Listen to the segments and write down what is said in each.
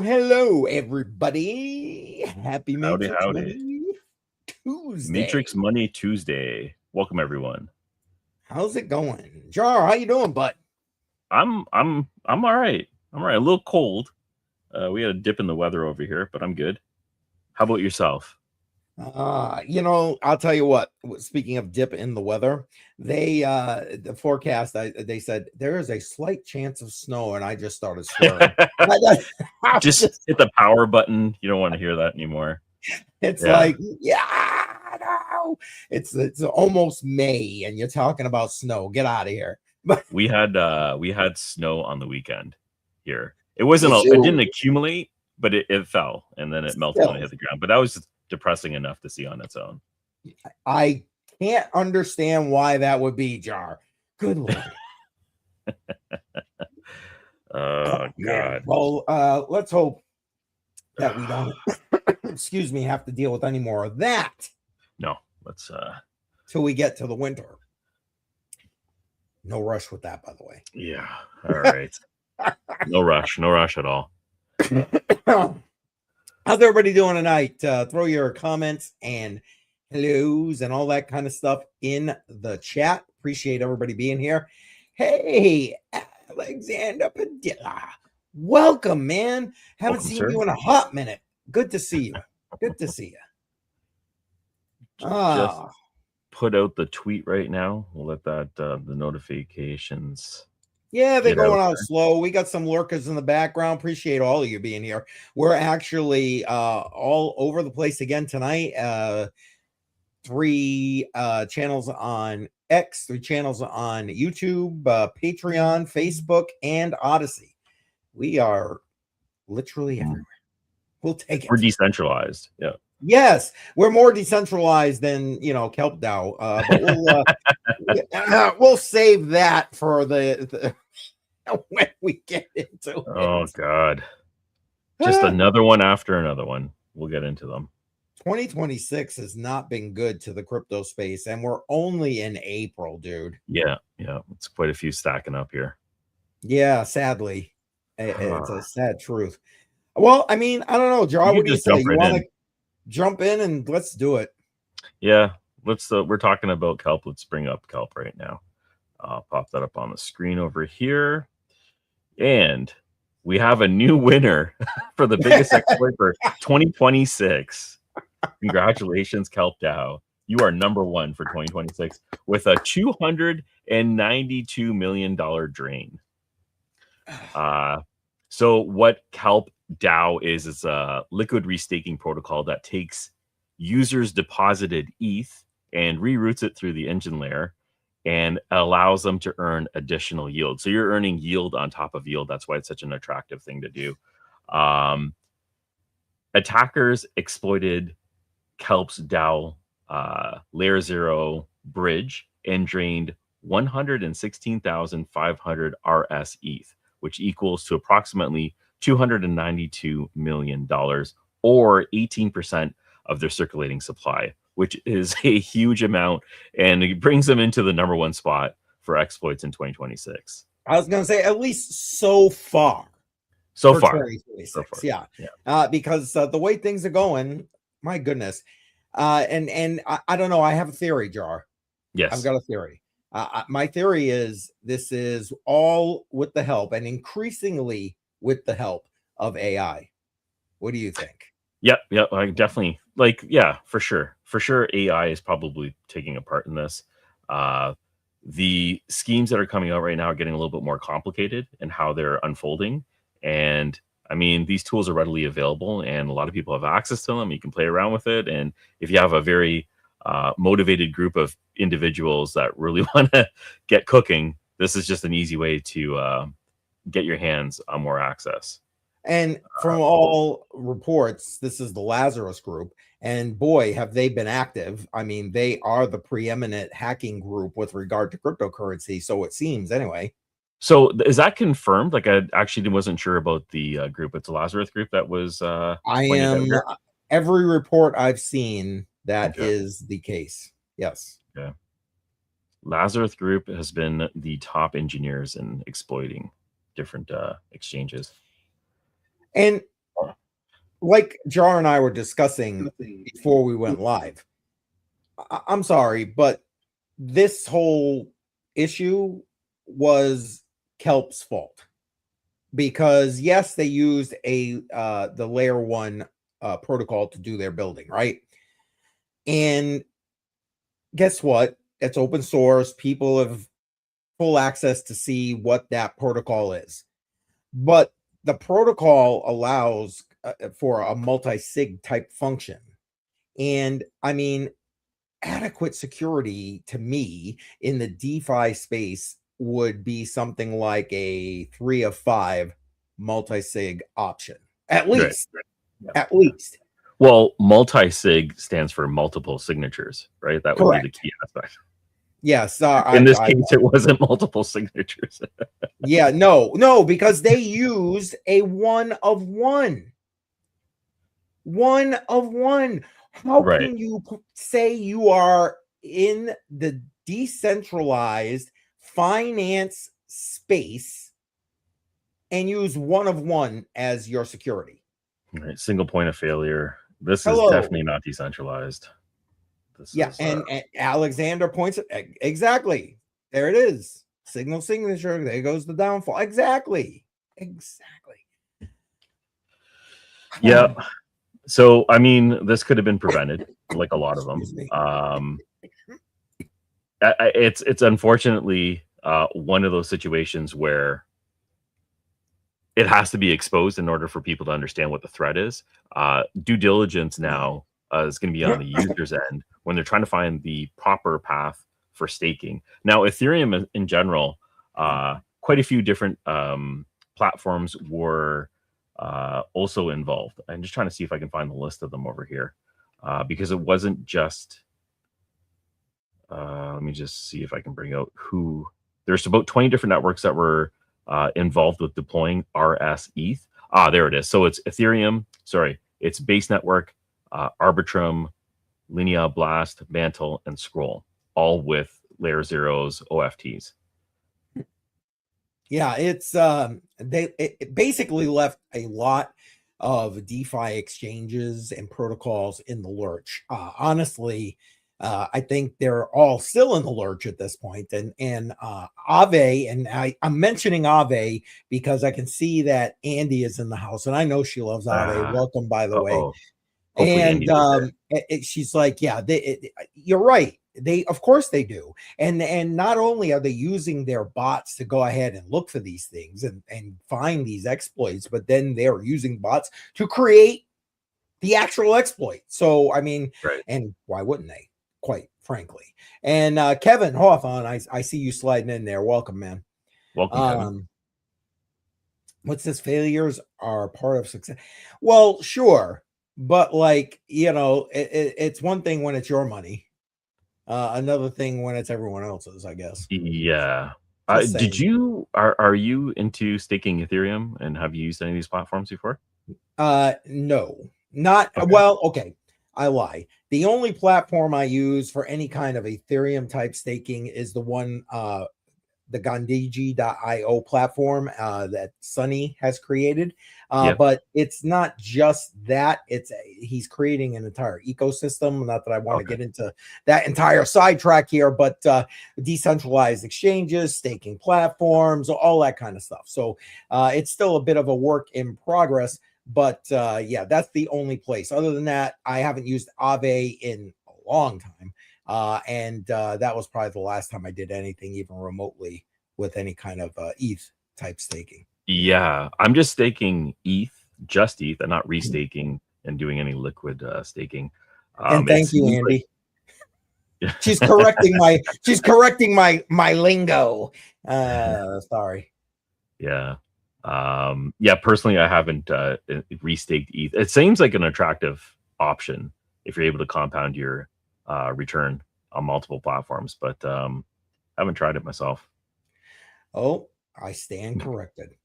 Hello, everybody. Happy Matrix Howdy. Money Tuesday. Matrix Money Tuesday. Welcome, everyone. How's it going? Jar, how you doing, bud? I'm all right. I'm all right. A little cold. We had a dip in the weather over here, but I'm good. How about yourself? I'll tell you what, speaking of dip in the weather, the forecast, they said there is a slight chance of snow, and I just started swearing. Just hit the power button. You don't want to hear that anymore. It's like, no, it's almost May, and you're talking about snow. Get out of here. But we had snow on the weekend here. It it didn't accumulate, but it fell, and then it melted when it hit the ground. But that was depressing enough to see on its own. I can't understand why that would be, Jar. Good Lord. Oh, God. Well, let's hope that we don't excuse me, have to deal with any more of that. No, let's till we get to the winter. No rush with that, by the way. Yeah. All right. No rush at all. How's everybody doing tonight? Throw your comments and hellos and all that kind of stuff in the chat. Appreciate everybody being here. Hey, Alexander Padilla. Welcome, man. Haven't seen you in a hot minute. Good to see you. Good to see you. Just put out the tweet right now. We'll let that the notifications. Yeah, they're going out slow. We got some lurkers in the background. Appreciate all of you being here. We're actually all over the place again tonight. 3 channels on X, 3 channels on YouTube, Patreon, Facebook, and Odyssey. We are literally everywhere. We'll take it. We're decentralized. Yeah. Yes, we're more decentralized than Kelp DAO, but we'll save that for the when we get into it. Oh God, just another one after another one. We'll get into them. 2026 has not been good to the crypto space, and we're only in April, dude. Yeah, it's quite a few stacking up here. Yeah, sadly, it's a sad truth. Well, I mean, I don't know, Jar. What do you say? You want to jump in and let's do it? Yeah, let's. We're talking about Kelp. Let's bring up Kelp right now. I'll pop that up on the screen over here, and we have a new winner for the biggest exploit for 2026. Congratulations, Kelp DAO. You are #1 for 2026 with a $292 million drain. So what Kelp DAO is, it's a liquid restaking protocol that takes users' deposited ETH and reroutes it through the engine layer and allows them to earn additional yield. So you're earning yield on top of yield. That's why it's such an attractive thing to do. Attackers exploited Kelp's DAO LayerZero bridge and drained 116,500 RS ETH, which equals to approximately $292 million, or 18% of their circulating supply, which is a huge amount, and it brings them into the #1 spot for exploits in 2026. I was going to say, at least so far. So far. Yeah. Because the way things are going, my goodness. And I don't know. I have a theory, Jar. Yes. I've got a theory. My theory is this is all with the help, and increasingly with the help of AI. What do you think? Yep. I definitely for sure. For sure, AI is probably taking a part in this. The schemes that are coming out right now are getting a little bit more complicated in how they're unfolding. And I mean, these tools are readily available and a lot of people have access to them. You can play around with it. And if you have a very motivated group of individuals that really want to get cooking, this is just an easy way to get your hands on more access. And from all reports, this is the Lazarus group. And boy, have they been active. I mean, they are the preeminent hacking group with regard to cryptocurrency. So it seems anyway. So is that confirmed? Like, I actually wasn't sure about the group. It's a Lazarus group that was. Every report I've seen, that is the case. Yes. Yeah. Lazarus group has been the top engineers in exploiting different exchanges. And like Jar and I were discussing before we went live, I'm sorry, but this whole issue was Kelp's fault, because yes, they used the layer 1 protocol to do their building, right? And guess what? It's open source. People have full access to see what that protocol is. But the protocol allows for a multi-sig type function. And I mean, adequate security to me in the DeFi space would be something like a 3 of 5 multi-sig option. At Right. least. At least. Well, multi-sig stands for multiple signatures, right? That would be the key aspect. Yes. In this case, it wasn't multiple signatures. Yeah, no, because they used a 1 of 1. 1 of 1. How can you say you are in the decentralized finance space and use 1 of 1 as your security? Right. Single point of failure. This is definitely not decentralized. This is, and Alexander points it exactly. There it is. Signal signature. There goes the downfall. Exactly. Yeah. So I mean, this could have been prevented, like a lot of them. It's unfortunately one of those situations where it has to be exposed in order for people to understand what the threat is. Due diligence now is going to be on the user's end when they're trying to find the proper path for staking. Now, Ethereum in general, quite a few different platforms were also involved. I'm just trying to see if I can find the list of them over here, because it wasn't just. Let me just see if I can bring out who. There's about 20 different networks that were involved with deploying RS ETH. There it is. So it's Ethereum. Sorry, it's Base Network, Arbitrum, Linea, Blast, Mantle, and Scroll, all with LayerZero's OFTs. Yeah, it's it basically left a lot of DeFi exchanges and protocols in the lurch. Honestly, I think they're all still in the lurch at this point. And Aave, and I'm mentioning Aave because I can see that Andy is in the house, and I know she loves Aave. Welcome, by the way. Hopefully And she's like, yeah, you're right. Of course they do. And not only are they using their bots to go ahead and look for these things and find these exploits, but then they're using bots to create the actual exploit. So, I mean, and why wouldn't they, quite frankly? And Kevin Hawthorne, I see you sliding in there. Welcome, man. Welcome, Kevin. What's this? Failures are part of success. Well, sure. But like, you know, it's one thing when it's your money. Another thing when it's everyone else's, I guess. Yeah. Are you into staking Ethereum, and have you used any of these platforms before? No, not well. Okay, I lie. The only platform I use for any kind of Ethereum type staking is the one, the Gandiji.io platform that Sunny has created. But it's not just that. He's creating an entire ecosystem. Not that I want to get into that entire sidetrack here, but decentralized exchanges, staking platforms, all that kind of stuff. So it's still a bit of a work in progress. But yeah, that's the only place. Other than that, I haven't used Aave in a long time. And that was probably the last time I did anything even remotely with any kind of ETH type staking. Yeah, I'm just staking ETH, just ETH, and not restaking and doing any liquid staking. And thank you, Andy. She's correcting my lingo. Sorry. Yeah. Yeah, personally, I haven't restaked ETH. It seems like an attractive option if you're able to compound your return on multiple platforms, but I haven't tried it myself. Oh, I stand corrected.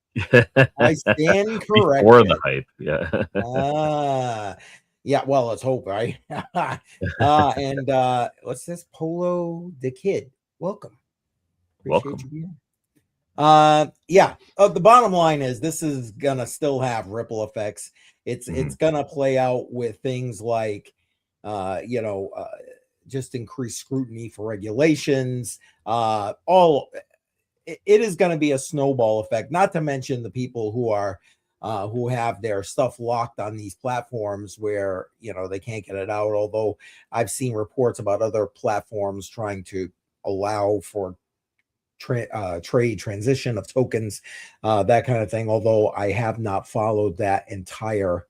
I stand corrected. Before the hype, yeah. Yeah, well, let's hope, right? And what's this? Polo the Kid. Welcome. Appreciate you being here. Yeah. The bottom line is this is gonna still have ripple effects. It's gonna play out with things like, you know, just increased scrutiny for regulations. All it is going to be a snowball effect. Not to mention the people who have their stuff locked on these platforms where they can't get it out. Although I've seen reports about other platforms trying to allow for trade transition of tokens, that kind of thing. Although I have not followed that entire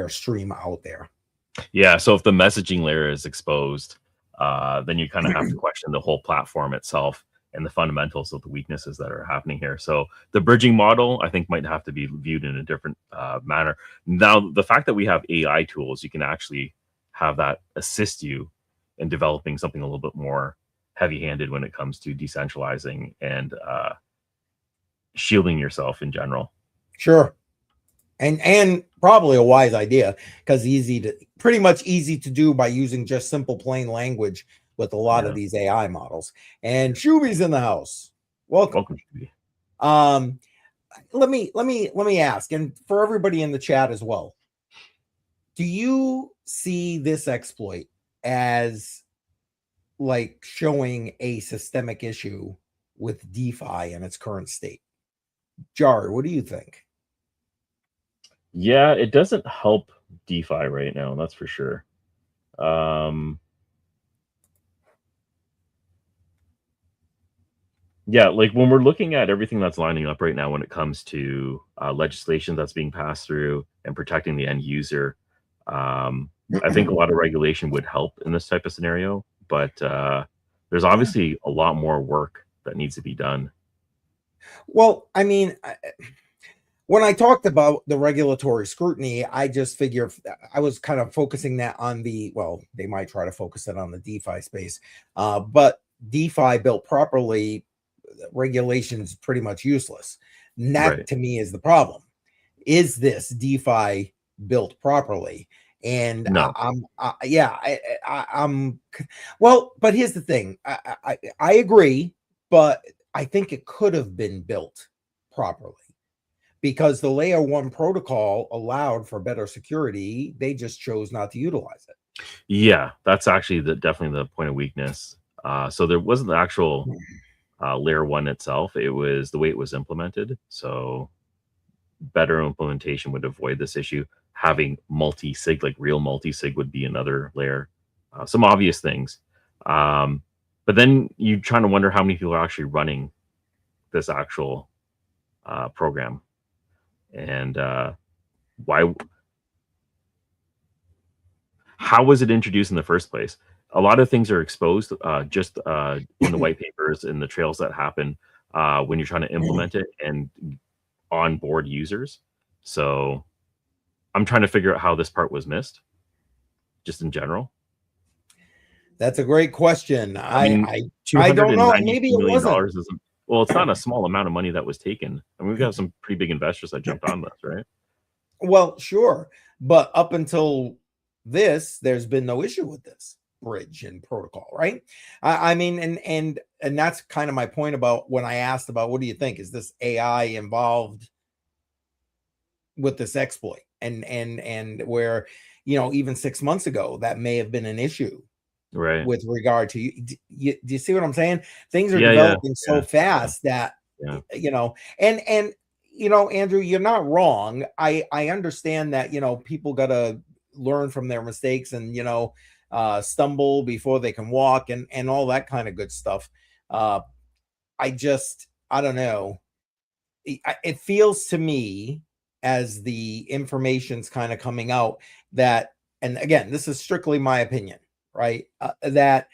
stream out there. Yeah. So if the messaging layer is exposed, then you kind of have to question the whole platform itself and the fundamentals of the weaknesses that are happening here. So the bridging model, I think, might have to be viewed in a different manner. Now, the fact that we have AI tools, you can actually have that assist you in developing something a little bit more heavy-handed when it comes to decentralizing and shielding yourself in general. Sure. And probably a wise idea, because pretty much easy to do by using just simple plain language with a lot of these AI models. And Shuby's in the house. Welcome. Welcome, Shuby. Let me ask, and for everybody in the chat as well, do you see this exploit as like showing a systemic issue with DeFi in its current state? Jar, what do you think? Yeah, it doesn't help DeFi right now, that's for sure. Yeah, like when we're looking at everything that's lining up right now when it comes to legislation that's being passed through and protecting the end user, I think a lot of regulation would help in this type of scenario, but there's obviously a lot more work that needs to be done. Well, I mean, when I talked about the regulatory scrutiny, I just figure I was kind of focusing that on they might try to focus it on the DeFi space, but DeFi built properly, regulations pretty much useless. And that to me is the problem. Is this DeFi built properly? And No. I'm well, but here's the thing. I agree, but I think it could have been built properly, because the layer 1 protocol allowed for better security. They just chose not to utilize it. Yeah, that's actually definitely the point of weakness. So there wasn't the actual layer 1 itself. It was the way it was implemented. So better implementation would avoid this issue. Having multi-sig, like real multi-sig, would be another layer. Some obvious things. But then you trying to wonder how many people are actually running this actual program. And how was it introduced in the first place? A lot of things are exposed just in the white papers and the trails that happen when you're trying to implement it and onboard users. So I'm trying to figure out how this part was missed, just in general. That's a great question. I don't know. Maybe it wasn't. Isn't, well, it's not a small amount of money that was taken. I mean, we've got some pretty big investors that jumped on this, right? Well, sure. But up until this, there's been no issue with this bridge and protocol, right? I mean, and that's kind of my point about when I asked about, what do you think? Is this AI involved with this exploit? And where, even 6 months ago, that may have been an issue. Right. With regard to do you see what I'm saying? Things are developing so fast that and Andrew, you're not wrong. I understand that people gotta learn from their mistakes and stumble before they can walk and all that kind of good stuff. I don't know. It feels to me, as the information's kind of coming out, that, and again, this is strictly my opinion, right? That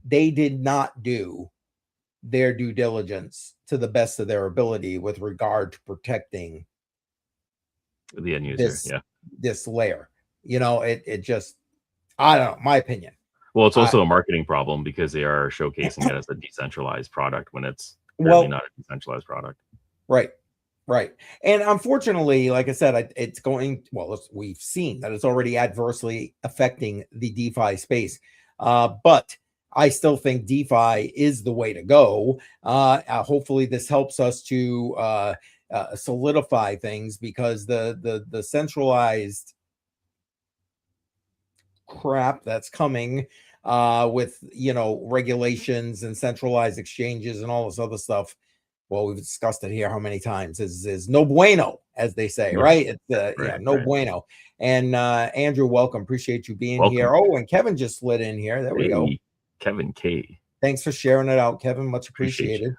they did not do their due diligence to the best of their ability with regard to protecting the end user. This layer. It just, I don't know, my opinion. Well, it's also a marketing problem because they are showcasing it as a decentralized product when it's really not a decentralized product. Right. And unfortunately, like I said, it's going, we've seen that it's already adversely affecting the DeFi space. But I still think DeFi is the way to go. Hopefully this helps us to solidify things, because the centralized crap that's coming with, regulations and centralized exchanges and all this other stuff, well, we've discussed it here how many times, is no bueno, as they say, right? It's no bueno. And Andrew, welcome. Appreciate you being here. Oh, and Kevin just slid in here. There we go. Kevin K. Thanks for sharing it out, Kevin. Much appreciated.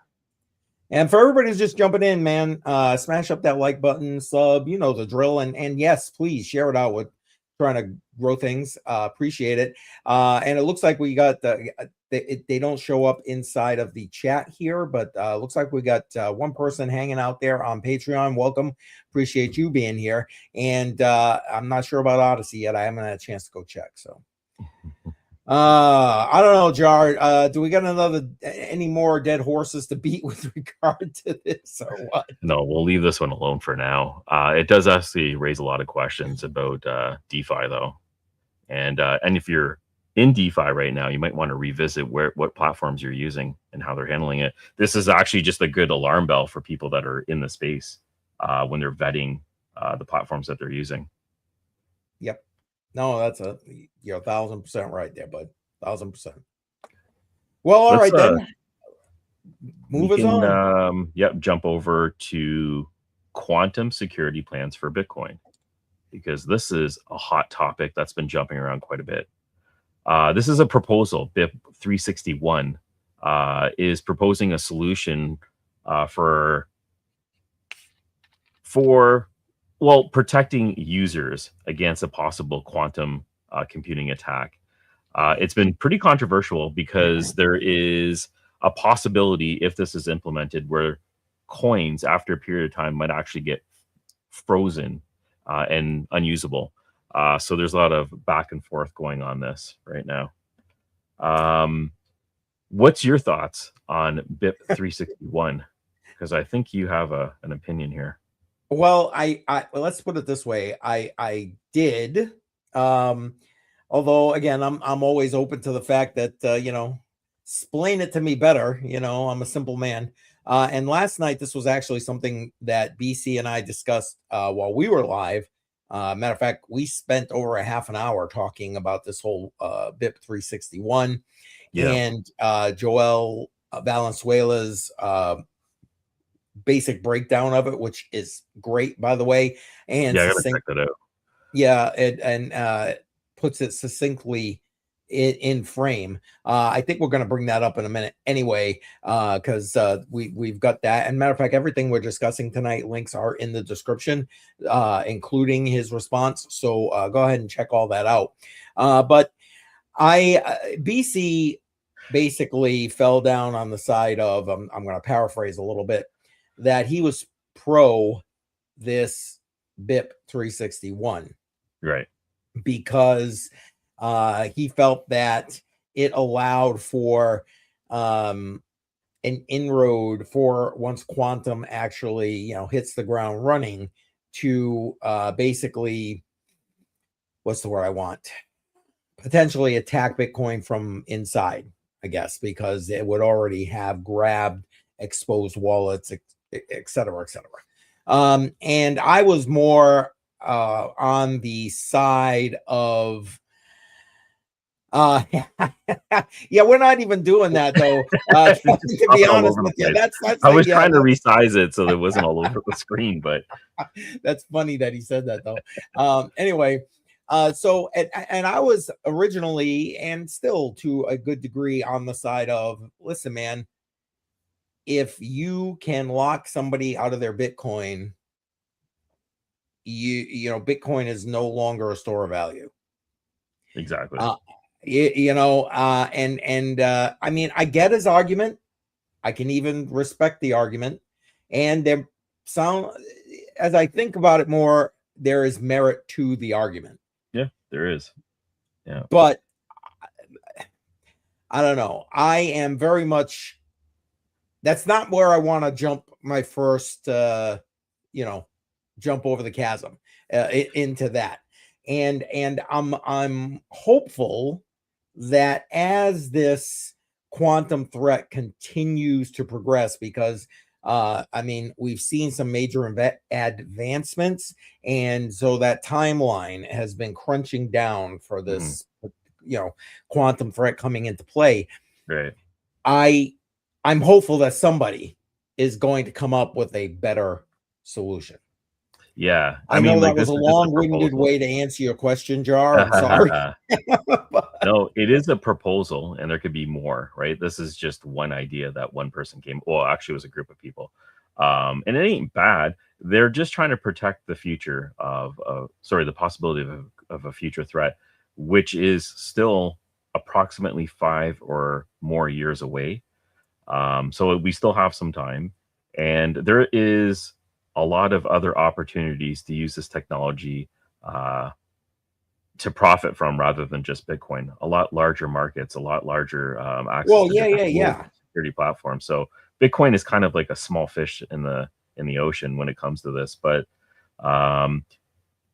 And for everybody who's just jumping in, man, smash up that like button, sub, you know the drill. And yes, please share it out. With trying to grow things. Appreciate it. And it looks like we got they don't show up inside of the chat here, but looks like we got one person hanging out there on Patreon. Welcome. Appreciate you being here. And I'm not sure about Odyssey yet. I haven't had a chance to go check. So I don't know, Jar. Do we got any more dead horses to beat with regard to this, or what? No, we'll leave this one alone for now. It does actually raise a lot of questions about DeFi, though, and if you're in DeFi right now, you might want to revisit what platforms you're using and how they're handling it. This is actually just a good alarm bell for people that are in the space when they're vetting the platforms that they're using. Yep. No, that's 1,000% right there, bud. 1,000%. Well, all right then. Move us on. Jump over to quantum security plans for Bitcoin, because this is a hot topic that's been jumping around quite a bit. This is a proposal. BIP-361 is proposing a solution for protecting users against a possible quantum computing attack. It's been pretty controversial because there is a possibility, if this is implemented, where coins after a period of time might actually get frozen and unusable. So there's a lot of back and forth going on this right now. What's your thoughts on BIP-361? Because I think you have an opinion here. Well, I let's put it this way. I did, although again, I'm always open to the fact that explain it to me better. I'm a simple man. And last night, this was actually something that BC and I discussed while we were live. Matter of fact, we spent over a half an hour talking about this whole BIP-361 and Joel Valenzuela's basic breakdown of it, which is great, by the way. And I gotta check that out. Yeah, and puts it succinctly in frame. I think we're going to bring that up in a minute anyway, because we've got that. And matter of fact, everything we're discussing tonight, links are in the description, including his response. So go ahead and check all that out. But BC basically fell down on the side of, I'm going to paraphrase a little bit, that he was pro this BIP-361. Right. Because he felt that it allowed for an inroad for, once quantum actually hits the ground running, to basically, what's the word I want, potentially attack Bitcoin from inside, I guess, because it would already have grabbed exposed wallets, et cetera, et cetera. And I was more on the side of we're not even doing that, though. To be honest with you, that's I was trying to resize it so it wasn't all over the screen, but that's funny that he said that, though. Anyway, so and I was originally, and still to a good degree, on the side of, listen, man, if you can lock somebody out of their Bitcoin, Bitcoin is no longer a store of value. Exactly. I mean, I get his argument. I can even respect the argument. And as I think about it more, there is merit to the argument. Yeah, there is. Yeah. But I don't know. I am very much, that's not where I want to jump my first, jump over the chasm into that. And I'm hopeful that as this quantum threat continues to progress, because I mean, we've seen some major advancements, and so that timeline has been crunching down for this, quantum threat coming into play. Right. I'm hopeful that somebody is going to come up with a better solution. Yeah, I mean, know like, that was this a is just a long-winded proposal. way to answer your question, Jar. I'm sorry. No, it is a proposal, and there could be more, right? This is just one idea that one person came. Well, actually, it was a group of people, and it ain't bad. They're just trying to protect the future of, the possibility of a future threat, which is still approximately 5 or more years away. So we still have some time, and there is a lot of other opportunities to use this technology to profit from, rather than just Bitcoin. A lot larger markets, a lot larger access Well, to yeah, different yeah. security platforms. So Bitcoin is kind of like a small fish in the ocean when it comes to this. But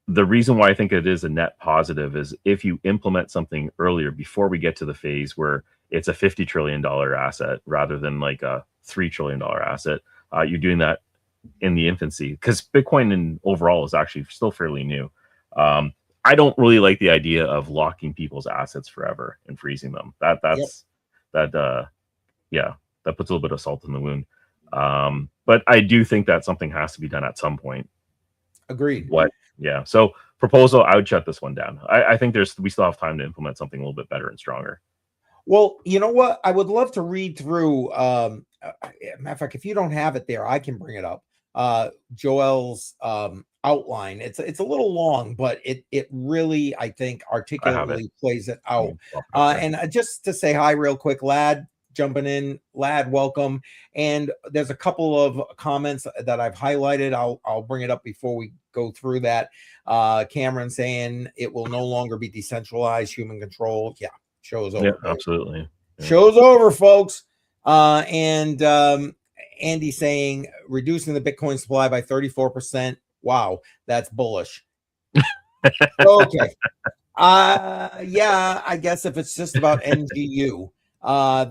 the reason why I think it is a net positive is if you implement something earlier, before we get to the phase where it's a $50 trillion asset rather than like a $3 trillion asset, you're doing that in the infancy, because Bitcoin in overall is actually still fairly new. I don't really like the idea of locking people's assets forever and freezing them. That puts a little bit of salt in the wound. But I do think that something has to be done at some point. Agreed. Yeah. So proposal, I would shut this one down. I think we still have time to implement something a little bit better and stronger. Well, you know what? I would love to read through. Matter of fact, if you don't have it there, I can bring it up. Joel's outline. It's a little long, but it really, I think, I have it. articulately plays it out. And just to say hi real quick, Lad, jumping in. Lad, welcome. And there's a couple of comments that I've highlighted. I'll bring it up before we go through that. Cameron saying it will no longer be decentralized human control. Yeah, show's over. Yeah, absolutely. Yeah. Show's over, folks. And Andy saying reducing the Bitcoin supply by 34%. Wow, that's bullish. Okay. Yeah, I guess if it's just about NGU,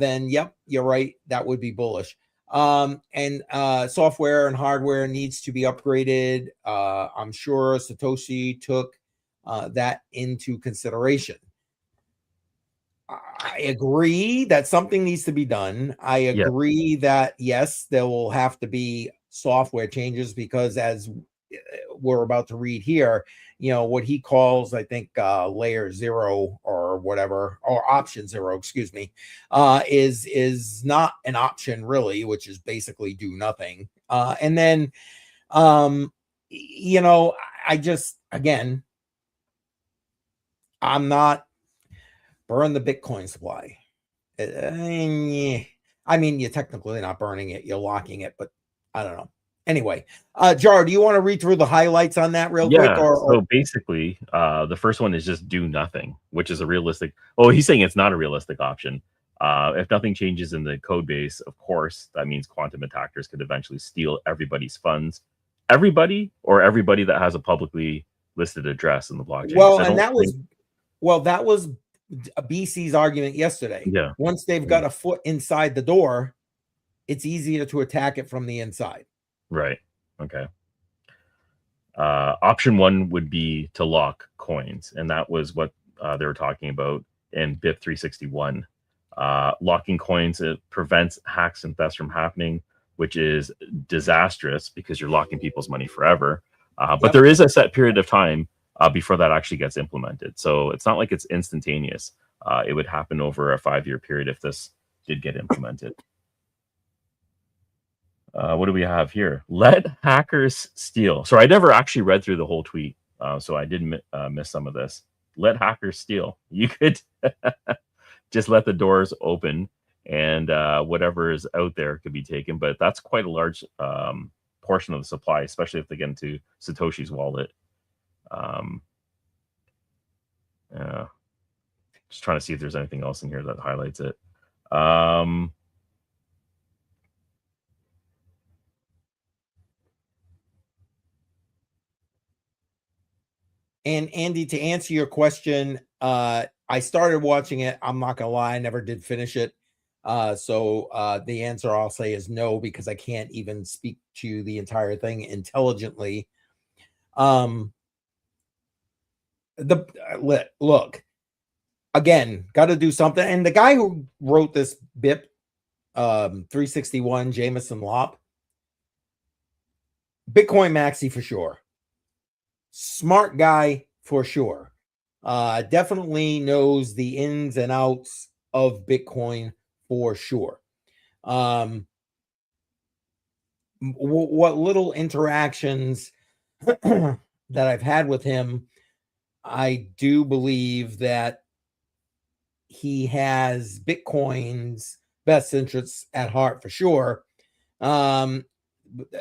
then yep, you're right. That would be bullish. And software and hardware needs to be upgraded. I'm sure Satoshi took that into consideration. I agree that something needs to be done. I agree that yes, there will have to be software changes, because as we're about to read here, what he calls, I think, LayerZero or whatever, or option zero, excuse me, is not an option really, which is basically do nothing. And then, I just, again, I'm not burn the Bitcoin supply. I mean, you're technically not burning it, you're locking it, but I don't know. Anyway, Jar, do you want to read through the highlights on that real quick? So basically, the first one is just do nothing, which is a realistic. Oh, he's saying it's not a realistic option. If nothing changes in the code base, of course, that means quantum attackers could eventually steal everybody's funds. Everybody, or everybody that has a publicly listed address in the blockchain. Well, and that was BC's argument yesterday. Yeah. Once they've got a foot inside the door, it's easier to attack it from the inside. Right. Okay. Option one would be to lock coins, and that was what they were talking about in BIP-361. Locking coins, it prevents hacks and thefts from happening, which is disastrous because you're locking people's money forever. But there is a set period of time before that actually gets implemented. So it's not like it's instantaneous. It would happen over a 5-year period if this did get implemented. What do we have here? Let hackers steal. So I never actually read through the whole tweet, so I did miss some of this. Let hackers steal. You could just let the doors open, and whatever is out there could be taken. But that's quite a large portion of the supply, especially if they get into Satoshi's wallet. Just trying to see if there's anything else in here that highlights it. And Andy, to answer your question, I started watching it. I'm not gonna lie, I never did finish it. So the answer I'll say is no, because I can't even speak to the entire thing intelligently. Look, again, got to do something. And the guy who wrote this BIP-361, Jameson Lopp, Bitcoin maxi for sure. Smart guy for sure. Definitely knows the ins and outs of Bitcoin for sure. What little interactions that I've had with him, I do believe that he has Bitcoin's best interests at heart for sure. Not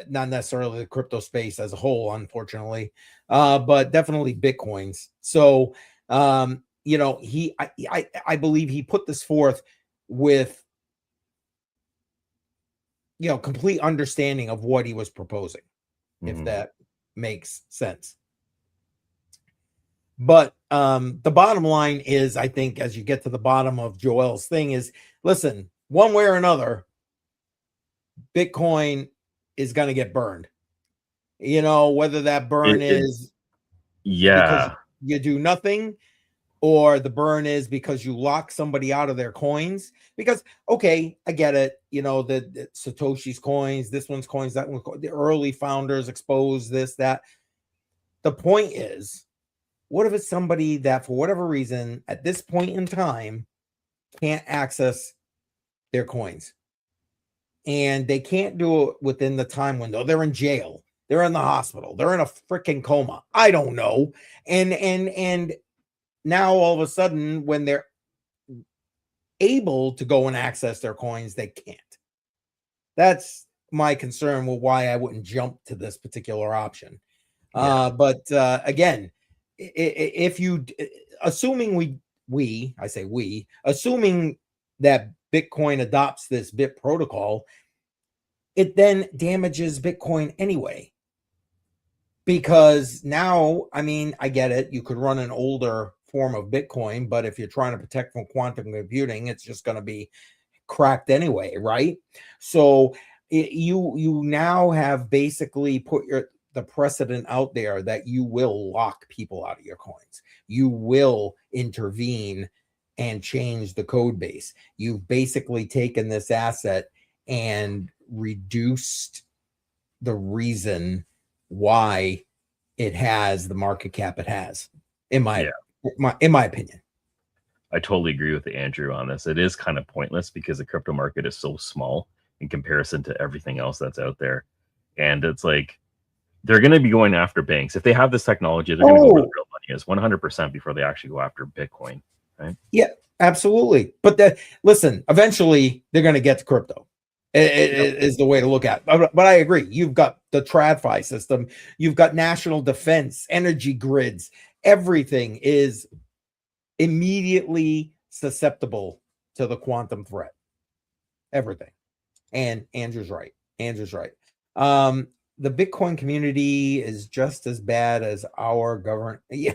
necessarily the crypto space as a whole, unfortunately, but definitely Bitcoin's. So, you know, I believe he put this forth with, you know, complete understanding of what he was proposing, if that makes sense. But the bottom line is, I think, as you get to the bottom of Joel's thing, is listen, one way or another, Bitcoin is going to get burned. You know, whether that burn is because you do nothing, or the burn is because you lock somebody out of their coins. Because, okay, I get it. You know, the Satoshi's coins, this one's coins, that one, the early founders exposed this, that. The point is, what if it's somebody that, for whatever reason, at this point in time, can't access their coins? And they can't do it within the time window. They're in jail. They're in the hospital. They're in a freaking coma. I don't know. And now all of a sudden, when they're able to go and access their coins, they can't. That's my concern with why I wouldn't jump to this particular option. But again, if you, assuming assuming that Bitcoin adopts this BIP protocol, it then damages Bitcoin anyway. Because now, I mean, I get it. You could run an older form of Bitcoin, but if you're trying to protect from quantum computing, it's just going to be cracked anyway, right? So you now have basically put the precedent out there that you will lock people out of your coins. You will intervene and change the code base. You've basically taken this asset and reduced the reason why it has the market cap it has, in my opinion. I totally agree with Andrew on this. It is kind of pointless because the crypto market is so small in comparison to everything else that's out there. And it's like, they're going to be going after banks. If they have this technology, they're going to go where the real money is 100% before they actually go after Bitcoin, right? Yeah, absolutely. But listen, eventually they're going to get to crypto. It is the way to look at it. But I agree. You've got the TradFi system. You've got national defense, energy grids. Everything is immediately susceptible to the quantum threat. Everything. And Andrew's right. The Bitcoin community is just as bad as our government. Yeah.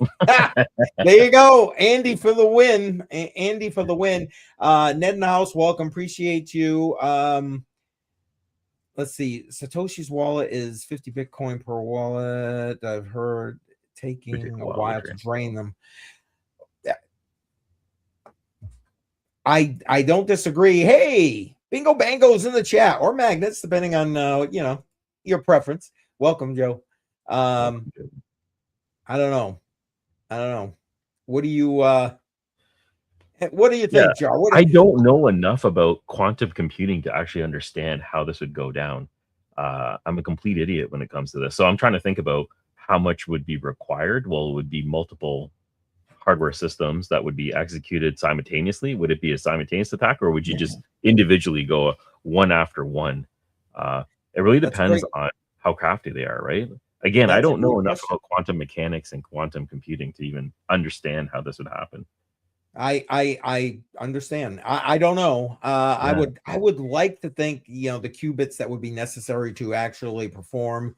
There you go. Andy for the win. Andy for the win. Ned in the house, welcome. Appreciate you. Let's see. Satoshi's wallet is 50 Bitcoin per wallet. I've heard taking a while to drain them. I don't disagree. Hey, Bingo Bango's in the chat, or magnets, depending on you know, your preference. Welcome, Joe. I don't know. What do you think, Joe? I don't know enough about quantum computing to actually understand how this would go down. I'm a complete idiot when it comes to this. So I'm trying to think about how much would be required. Well, it would be multiple hardware systems that would be executed simultaneously. Would it be a simultaneous attack, or would you just individually go one after one? It really depends on how crafty they are, right? Again, I don't know enough about quantum mechanics and quantum computing to even understand how this would happen. I understand. I don't know. I would like to think, you know, the qubits that would be necessary to actually perform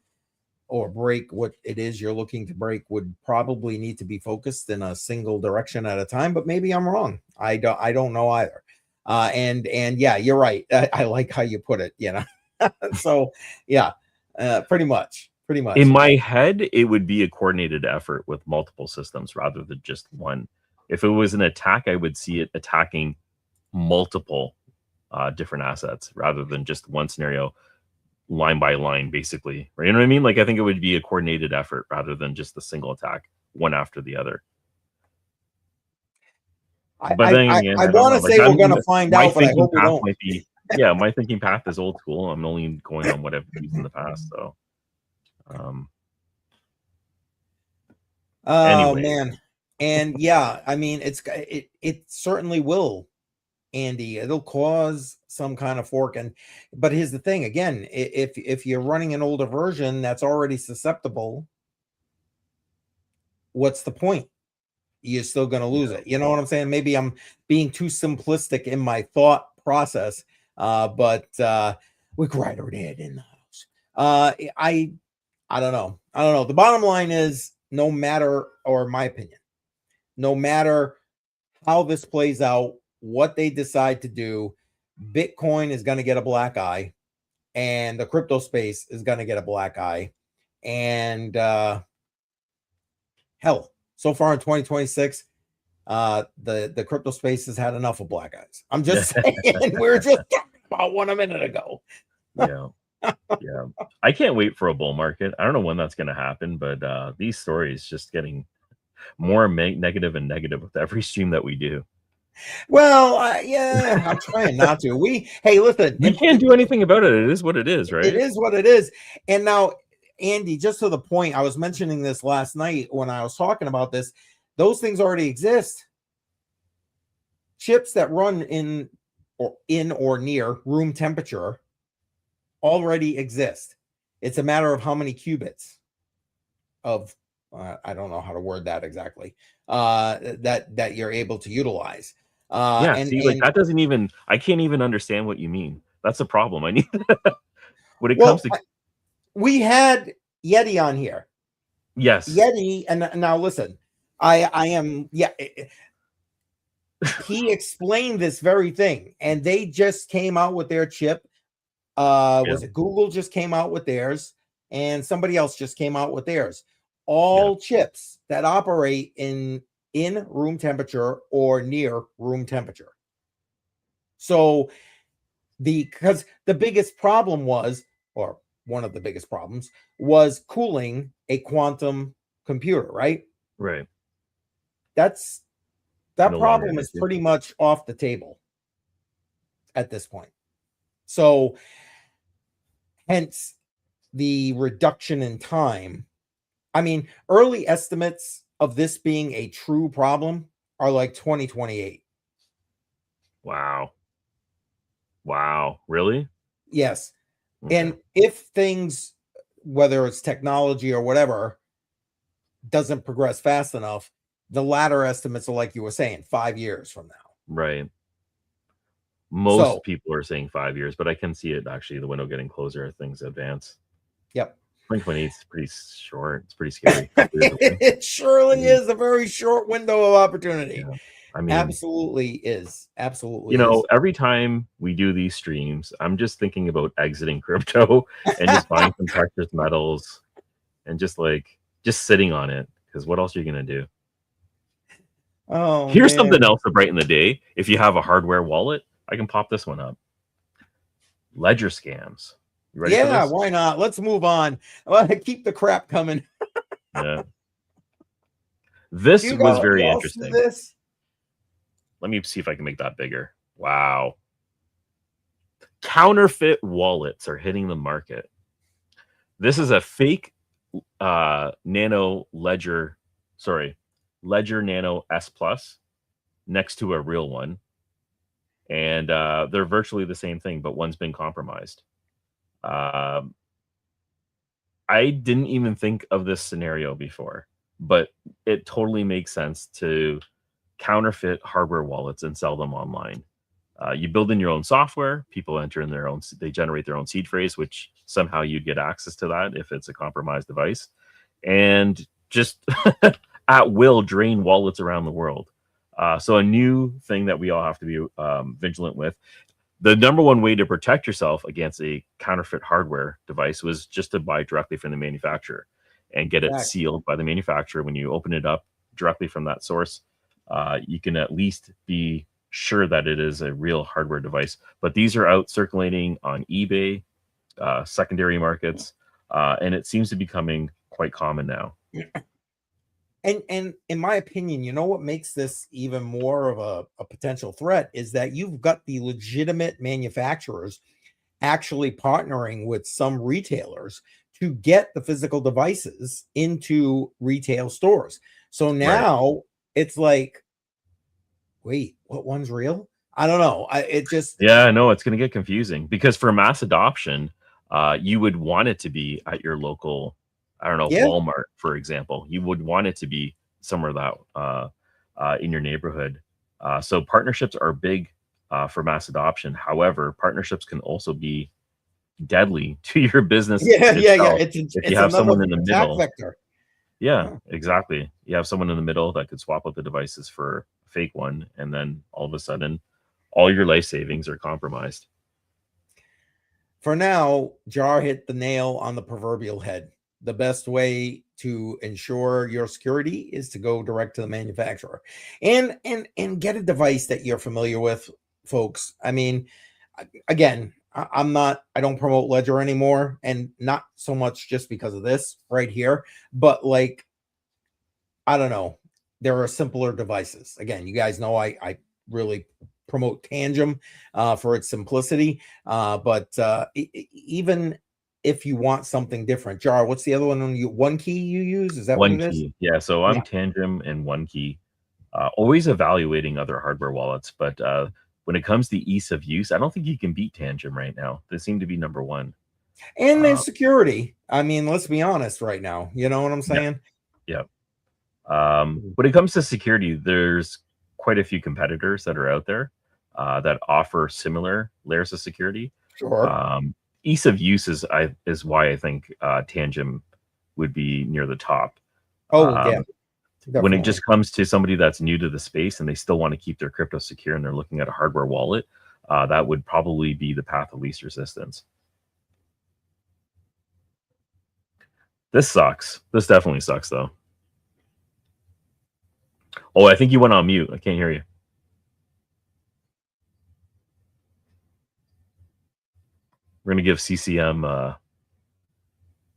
or break what it is you're looking to break would probably need to be focused in a single direction at a time, but maybe I'm wrong. I don't know either. And yeah, you're right. I like how you put it, you know. So yeah, pretty much. In my head, it would be a coordinated effort with multiple systems rather than just one. If it was an attack, I would see it attacking multiple different assets rather than just one scenario, line by line, basically. Right? You know what I mean? Like, I think it would be a coordinated effort rather than just a single attack, one after the other. But then again, I want to say we're going to find out, but I hope we don't. Might be, yeah, my thinking path is old school. I'm only going on what I've used in the past. So, anyway. Man, and yeah, I mean, it certainly will, Andy. It'll cause some kind of fork, but here's the thing. Again, if you're running an older version that's already susceptible, what's the point? You're still going to lose it. You know what I'm saying? Maybe I'm being too simplistic in my thought process, but we're right over there in the house. I don't know. The bottom line is, no matter, or my opinion, no matter how this plays out, what they decide to do, Bitcoin is going to get a black eye, and the crypto space is going to get a black eye. And hell, so far in 2026, the crypto space has had enough of black eyes. I'm just saying. We were just talking about one a minute ago. Yeah. Yeah, I can't wait for a bull market. I don't know when that's going to happen, but these stories just getting more negative and negative with every stream that we do. Well, yeah, I'm trying not to. Hey, listen, we can't do anything about it. It is what it is, right? It is what it is. And now, Andy, just to the point, I was mentioning this last night when I was talking about this. Those things already exist. Chips that run in or near room temperature already exist. It's a matter of how many qubits of I don't know how to word that exactly, that you're able to utilize. Like that doesn't even, I can't even understand what you mean. That's the problem. I need when it comes to, we had Yeti on here. Yes, Yeti, and now listen, I am, yeah. He explained this very thing, and they just came out with their chip. Was it Google just came out with theirs, and somebody else just came out with theirs. All chips that operate in room temperature or near room temperature. So because the biggest problem was, or one of the biggest problems was, cooling a quantum computer, right? Right. That problem is pretty much off the table at this point. So hence the reduction in time. I mean, early estimates of this being a true problem are like 2028. Wow. Really? Yes. Okay. And if things, whether it's technology or whatever, doesn't progress fast enough, the latter estimates are, like you were saying, 5 years from now. Right. Most people are saying 5 years, but I can see it actually, the window getting closer as things advance. Yep. 2028 is pretty short. It's pretty scary. It surely is a very short window of opportunity. Yeah. I mean, absolutely is. Absolutely. Every time we do these streams, I'm just thinking about exiting crypto and just buying some precious metals and just sitting on it, because what else are you going to do? Oh, here's something else to brighten the day. If you have a hardware wallet, I can pop this one up. Ledger scams. You ready for this? Why not? Let's move on. Well, keep the crap coming. Yeah. This was very interesting. This? Let me see if I can make that bigger. Wow. Counterfeit wallets are hitting the market. This is a fake Ledger Nano S Plus next to a real one. And they're virtually the same thing, but one's been compromised. I didn't even think of this scenario before, but it totally makes sense to counterfeit hardware wallets and sell them online. You build in your own software, people enter in their own, they generate their own seed phrase, which somehow you'd get access to that if it's a compromised device, and just at will drain wallets around the world. So a new thing that we all have to be vigilant with. The number one way to protect yourself against a counterfeit hardware device was just to buy directly from the manufacturer and get it sealed by the manufacturer. When you open it up directly from that source, you can at least be sure that it is a real hardware device. But these are out circulating on eBay, secondary markets, and it seems to be becoming quite common now. And in my opinion, you know what makes this even more of a potential threat is that you've got the legitimate manufacturers actually partnering with some retailers to get the physical devices into retail stores. So now it's like, wait, what one's real? I don't know. It just... Yeah, no, it's going to get confusing because for mass adoption, you would want it to be at your local, I don't know, Walmart, for example. You would want it to be somewhere that in your neighborhood. So partnerships are big for mass adoption. However, partnerships can also be deadly to your business. If you have someone in the middle. Vector. Yeah, exactly. You have someone in the middle that could swap out the devices for a fake one, and then all of a sudden, all your life savings are compromised. For now, Jar hit the nail on the proverbial head. The best way to ensure your security is to go direct to the manufacturer and get a device that you're familiar with, folks. I mean, again, I don't promote Ledger anymore, and not so much just because of this right here, but like, I don't know, there are simpler devices. Again, you guys know I really promote Tangem for its simplicity, but even if you want something different, Jar, what's the other one on you? One Key you use? Is that One what it is? Key? Yeah, so I'm Tangem and One Key. Always evaluating other hardware wallets, but when it comes to ease of use, I don't think you can beat Tangem right now. They seem to be number one. And their security. I mean, let's be honest right now. You know what I'm saying? Yeah. When it comes to security, there's quite a few competitors that are out there that offer similar layers of security. Sure. Ease of use is why I think Tangem would be near the top. Yeah. Definitely. When it just comes to somebody that's new to the space and they still want to keep their crypto secure and they're looking at a hardware wallet, that would probably be the path of least resistance. This sucks. This definitely sucks, though. Oh, I think you went on mute. I can't hear you. We're going to give CCM a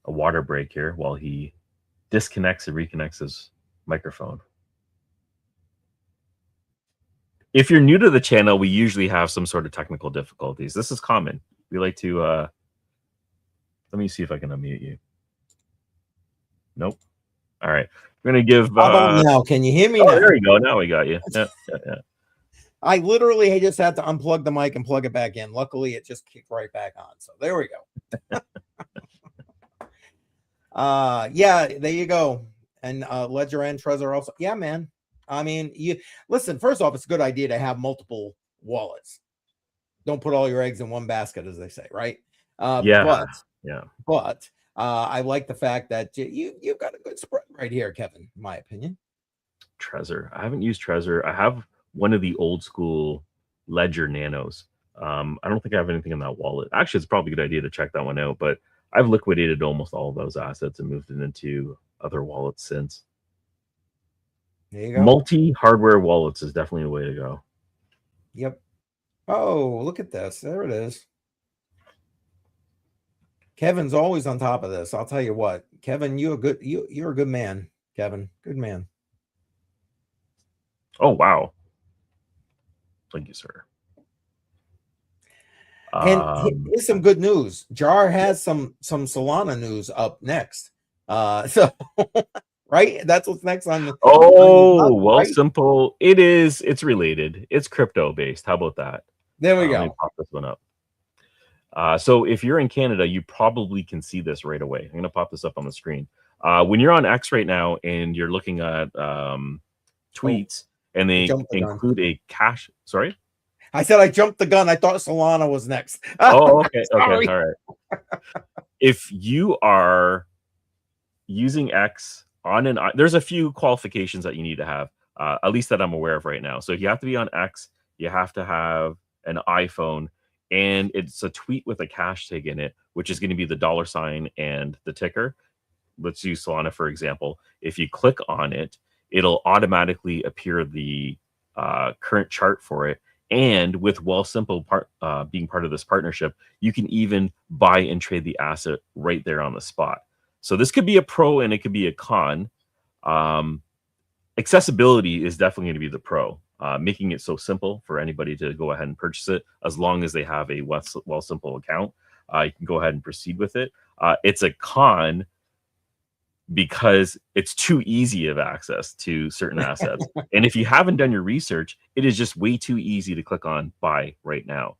water break here while he disconnects and reconnects his microphone. If you're new to the channel, we usually have some sort of technical difficulties. This is common. We like to let me see if I can unmute you. Nope. All right. We're gonna give how about now? Can you hear me now? There you go. Now we got you. Yeah. I literally just had to unplug the mic and plug it back in. Luckily, it just kicked right back on. So there we go. Yeah, there you go. And Ledger and Trezor also. Yeah, man. I mean, you listen, first off, it's a good idea to have multiple wallets. Don't put all your eggs in one basket, as they say, right? But I like the fact that you've got a good spread right here, Kevin, in my opinion. Trezor. I haven't used Trezor. I have one of the old school Ledger Nanos. I don't think I have anything in that wallet. Actually, it's probably a good idea to check that one out, but I've liquidated almost all of those assets and moved it into other wallets since. There you go. Multi-hardware wallets is definitely the way to go. Yep. Oh, look at this. There it is. Kevin's always on top of this. I'll tell you what, Kevin, you're a good man, Kevin. Good man. Oh, wow. Thank you, sir. And here's some good news. Jar has some Solana news up next. So right, that's what's next on the well, simple. It's related. It's crypto based. How about that? There we go. Let me pop this one up. So if you're in Canada, you probably can see this right away. I'm gonna pop this up on the screen. When you're on X right now and you're looking at tweets and they include a cash. Sorry, I said I jumped the gun. I thought Solana was next. Oh, okay, okay, all right. if you are using X on there's a few qualifications that you need to have, at least that I'm aware of right now. So if you have to be on X, you have to have an iPhone, and it's a tweet with a hashtag in it, which is going to be the $ and the ticker. Let's use Solana, for example. If you click on it, it'll automatically appear the current chart for it. And with Wealthsimple being part of this partnership, you can even buy and trade the asset right there on the spot. So this could be a pro and it could be a con. Accessibility is definitely going to be the pro, making it so simple for anybody to go ahead and purchase it as long as they have a Wealthsimple account. You can go ahead and proceed with it. It's a con because it's too easy of access to certain assets. And if you haven't done your research, it is just way too easy to click on buy right now.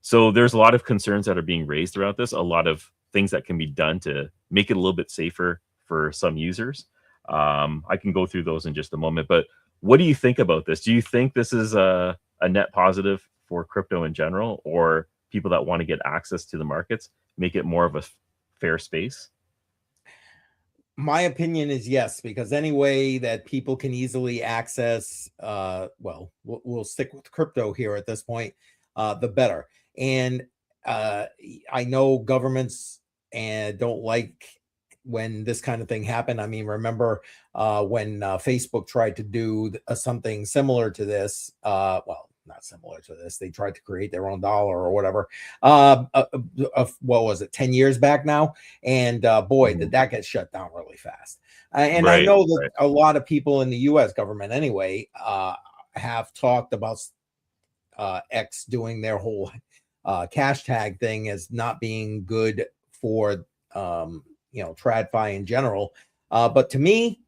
So there's a lot of concerns that are being raised throughout this, a lot of things that can be done to make it a little bit safer for some users. I can go through those in just a moment, but what do you think about this? Do you think this is a net positive for crypto in general, or people that want to get access to the markets, make it more of a fair space? My opinion is yes, because any way that people can easily access, well, we'll stick with crypto here at this point, the better. And I know governments don't like when this kind of thing happened. I mean, remember when Facebook tried to do something similar to this, well, not similar to this. They tried to create their own dollar or whatever. What was it, 10 years back now? And boy, did that get shut down really fast. And right, I know that a lot of people in the US government anyway have talked about X doing their whole cash tag thing as not being good for, TradFi in general. But to me,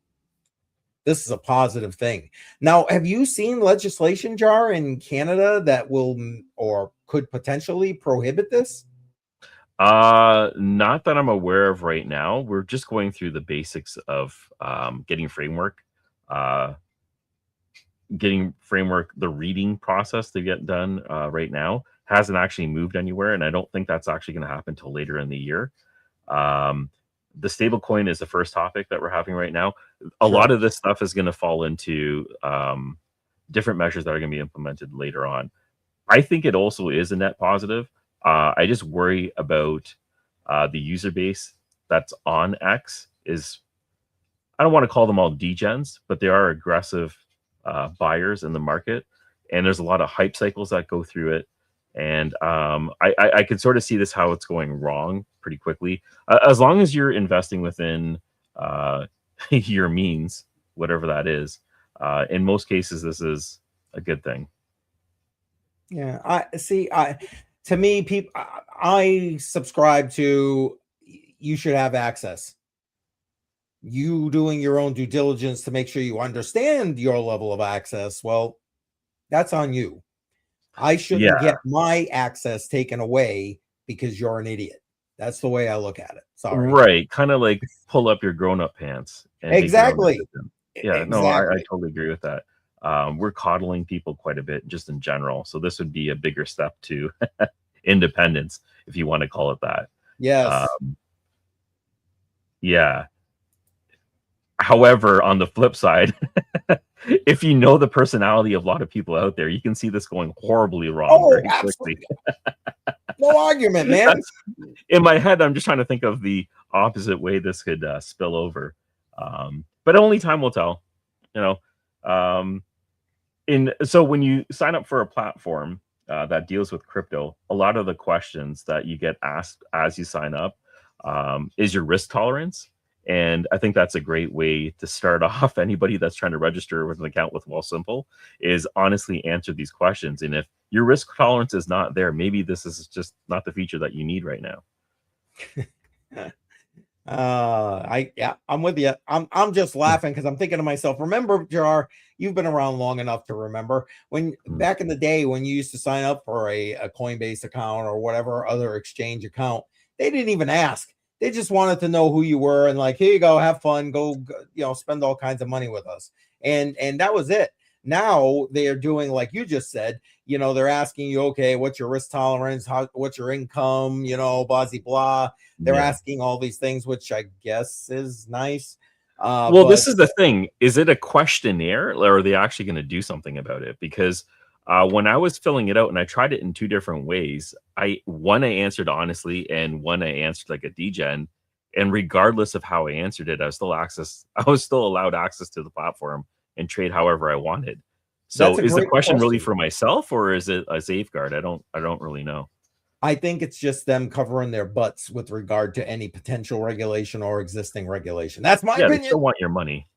this is a positive thing. Now, have you seen legislation, Jar, in Canada that will or could potentially prohibit this? Not that I'm aware of right now. We're just going through the basics of getting framework, the reading process to get done right now hasn't actually moved anywhere, and I don't think that's actually going to happen until later in the year. The stablecoin is the first topic that we're having right now. A lot of this stuff is going to fall into different measures that are going to be implemented later on. I think it also is a net positive. I just worry about the user base that's on X I don't want to call them all degens, but they are aggressive buyers in the market. And there's a lot of hype cycles that go through it. And I could sort of see this, how it's going wrong pretty quickly. As long as you're investing within your means, whatever that is, in most cases, this is a good thing. Yeah, to me, people, I subscribe to you should have access. You doing your own due diligence to make sure you understand your level of access, well, that's on you. I shouldn't get my access taken away because you're an idiot. That's the way I look at it. Sorry. Right. Kind of like pull up your grown-up pants. And exactly. Yeah, exactly. No, I totally agree with that. We're coddling people quite a bit just in general. So this would be a bigger step to independence, if you want to call it that. Yes. Yeah. However, on the flip side, if you know the personality of a lot of people out there, you can see this going horribly wrong very quickly. No argument, man. In my head, I'm just trying to think of the opposite way this could spill over. But only time will tell, So when you sign up for a platform that deals with crypto, a lot of the questions that you get asked as you sign up is your risk tolerance. And I think that's a great way to start off anybody that's trying to register with an account with Wealthsimple, is honestly answer these questions. And if your risk tolerance is not there, maybe this is just not the feature that you need right now. I'm with you. I'm just laughing because I'm thinking to myself, remember, Jar, you've been around long enough to remember when back in the day when you used to sign up for a Coinbase account or whatever other exchange account, they didn't even ask. They just wanted to know who you were and like, here you go, have fun, go, spend all kinds of money with us. And that was it. now they are doing, like you just said, they're asking you, okay, what's your risk tolerance? What's your income? Blah, blah, blah. They're asking all these things, which I guess is nice. Well, this is the thing. Is it a questionnaire, or are they actually going to do something about it? Because when I was filling it out, and I tried it in 2 different ways, I answered honestly, and one I answered like a degen. And regardless of how I answered it, I was still allowed access to the platform and trade however I wanted. So is the question really for myself, or is it a safeguard? I don't really know. I think it's just them covering their butts with regard to any potential regulation or existing regulation. That's my opinion. They still want your money.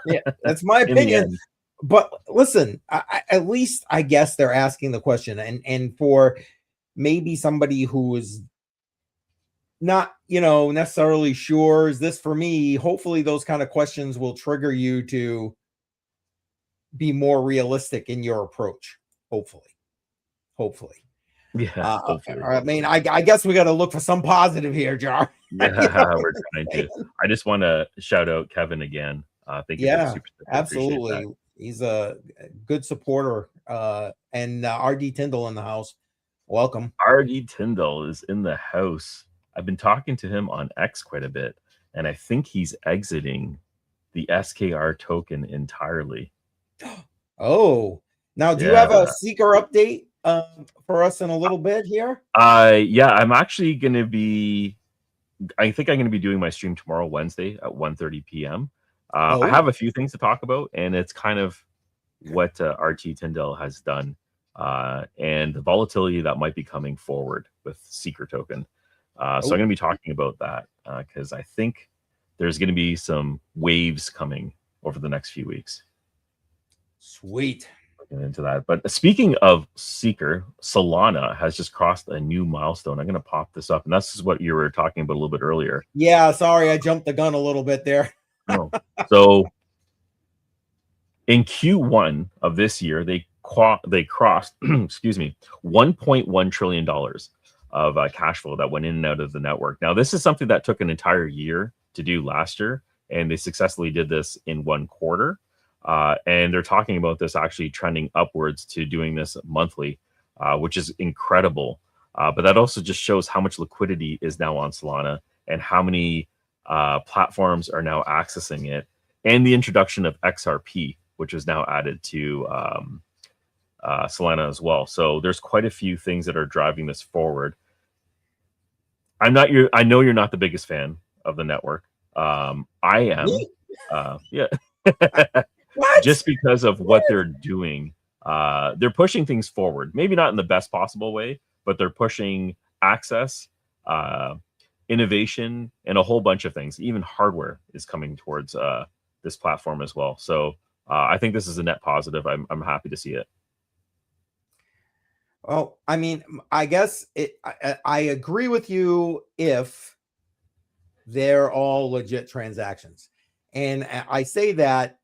Yeah, that's my opinion. But listen, at least I guess they're asking the question, and for maybe somebody who is not, necessarily sure, is this for me? Hopefully those kind of questions will trigger you to be more realistic in your approach. Hopefully. Yeah. Hopefully. I mean, I guess we got to look for some positive here, Jar. Yeah, we're trying to. I just want to shout out Kevin again. Thank you. Yeah, absolutely. He's a good supporter. And RD Tyndall in the house. Welcome. RD Tyndall is in the house. I've been talking to him on X quite a bit, and I think he's exiting the SKR token entirely. Oh, now do you have a seeker update for us in a little bit here? Yeah, I'm actually going to be. I think I'm going to be doing my stream tomorrow, Wednesday at 1:30 p.m. I have a few things to talk about, and it's kind of what RT Tyndall has done and the volatility that might be coming forward with Seeker token. So I'm going to be talking about that because I think there's going to be some waves coming over the next few weeks. Sweet. Looking into that. But speaking of Seeker, Solana has just crossed a new milestone. I'm going to pop this up, and this is what you were talking about a little bit earlier. Yeah, sorry, I jumped the gun a little bit there. No. So in Q1 of this year, they crossed, excuse me, $1.1 trillion of cash flow that went in and out of the network. Now, this is something that took an entire year to do last year, and they successfully did this in 1 quarter. And they're talking about this actually trending upwards to doing this monthly, which is incredible. But that also just shows how much liquidity is now on Solana and how many platforms are now accessing it, and the introduction of XRP, which is now added to Solana as well. So there's quite a few things that are driving this forward. I know you're not the biggest fan of the network. I am. Yeah. What? Just because of what they're doing. They're pushing things forward. Maybe not in the best possible way, but they're pushing access, innovation, and a whole bunch of things. Even hardware is coming towards this platform as well. So I think this is a net positive. I'm happy to see it. Well, I mean, I guess I agree with you if they're all legit transactions. And I say that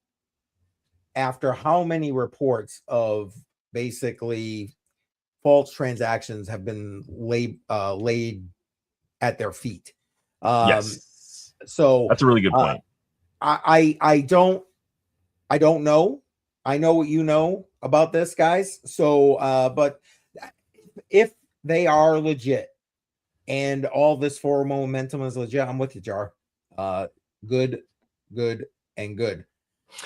after how many reports of basically false transactions have been laid at their feet. Yes. So that's a really good point. I don't know. I know what you know about this, guys. So, but if they are legit and all this forward momentum is legit, I'm with you, Jar. Good, and good.